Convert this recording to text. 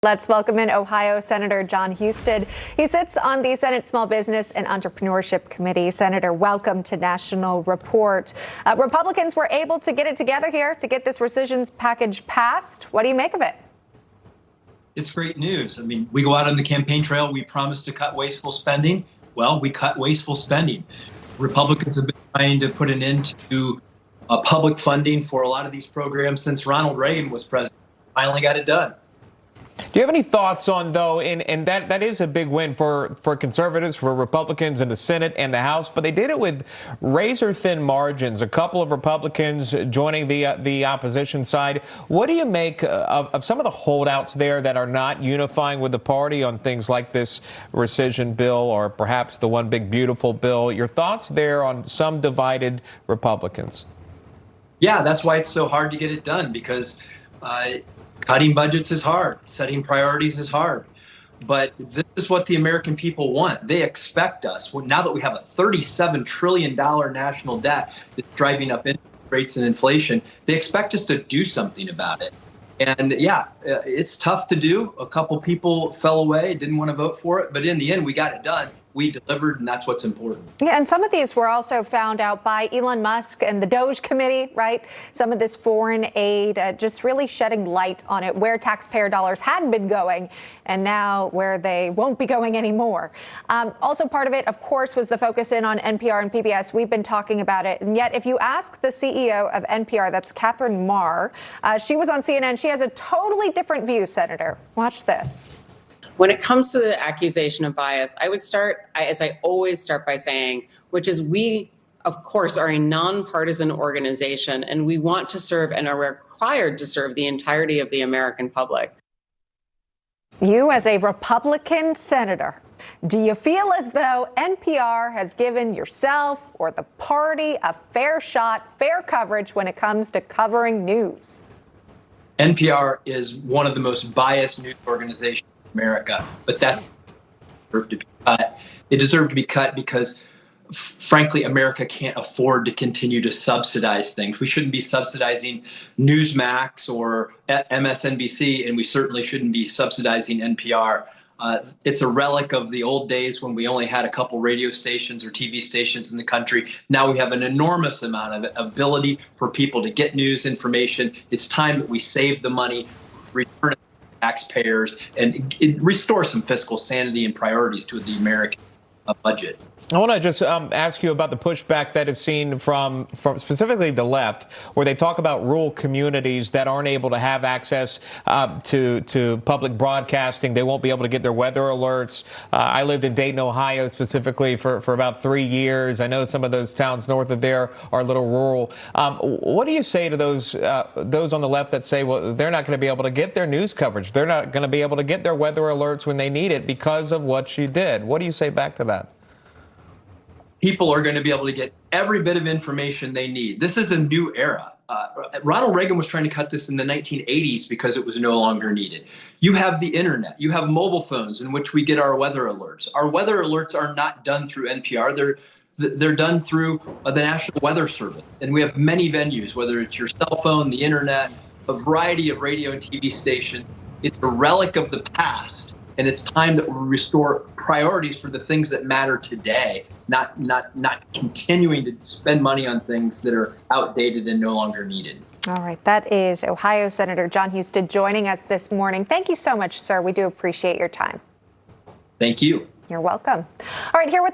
Let's welcome in Ohio Senator John Husted. He sits on the Senate Small Business and Entrepreneurship Committee. Senator, welcome to National Report. Republicans were able to get it together here to get this rescission package passed. What do you make of it? It's great news. I mean, we go out on the campaign trail. We promised to cut wasteful spending. Well, we cut wasteful spending. Republicans have been trying to put an end to public funding for a lot of these programs since Ronald Reagan was president. Finally got it done. Do you have any thoughts on, though, and that is a big win for conservatives, for Republicans in the Senate and the House, but they did it with razor-thin margins, a couple of Republicans joining the opposition side. What do you make of some of the holdouts there that are not unifying with the party on things like this rescission bill or perhaps the One Big Beautiful bill? Your thoughts there on some divided Republicans? Yeah, that's why it's so hard to get it done, because cutting budgets is hard. Setting priorities is hard. But this is what the American people want. They expect us, now that we have a $37 trillion national debt that's driving up interest rates and inflation, they expect us to do something about it. And yeah, it's tough to do. A couple people fell away, didn't want to vote for it. But in the end, we got it done. We delivered, and that's what's important. Yeah, and some of these were also found out by Elon Musk and the Doge Committee, right? Some of this foreign aid, just really shedding light on it, where taxpayer dollars had been going and now where they won't be going anymore. Also part of it, of course, was the focus in on NPR and PBS. We've been talking about it. And yet, if you ask the CEO of NPR, that's Catherine Marr, she was on CNN. She has a totally different view, Senator. Watch this. When it comes to the accusation of bias, I would start, as I always start by saying, which is we, of course, are a nonpartisan organization, and we want to serve and are required to serve the entirety of the American public. You, as a Republican senator, do you feel as though NPR has given yourself or the party a fair shot, fair coverage when it comes to covering news? NPR is one of the most biased news organizations America, but that deserved to be cut. It deserved to be cut because, frankly, America can't afford to continue to subsidize things. We shouldn't be subsidizing Newsmax or MSNBC, and we certainly shouldn't be subsidizing NPR. It's a relic of the old days when we only had a couple radio stations or TV stations in the country. Now we have an enormous amount of ability for people to get news information. It's time that we save the money, return it taxpayers, and restore some fiscal sanity and priorities to the American budget. I want to just ask you about the pushback that is seen from specifically the left, where they talk about rural communities that aren't able to have access to public broadcasting. They won't be able to get their weather alerts. I lived in Dayton, Ohio, specifically for about 3 years. I know some of those towns north of there are a little rural. What do you say to those on the left that say, well, they're not going to be able to get their news coverage? They're not going to be able to get their weather alerts when they need it because of what she did. What do you say back to that? People are going to be able to get every bit of information they need. This is a new era. Ronald Reagan was trying to cut this in the 1980s because it was no longer needed. You have the internet. You have mobile phones in which we get our weather alerts. Our weather alerts are not done through NPR. They're done through the National Weather Service. And we have many venues, whether it's your cell phone, the internet, a variety of radio and TV stations. It's a relic of the past. And it's time that we restore priorities for the things that matter today, not continuing to spend money on things that are outdated and no longer needed. All right. That is Ohio Senator John Husted joining us this morning. Thank you so much, sir. We do appreciate your time. Thank you. You're welcome. All right. Here with us.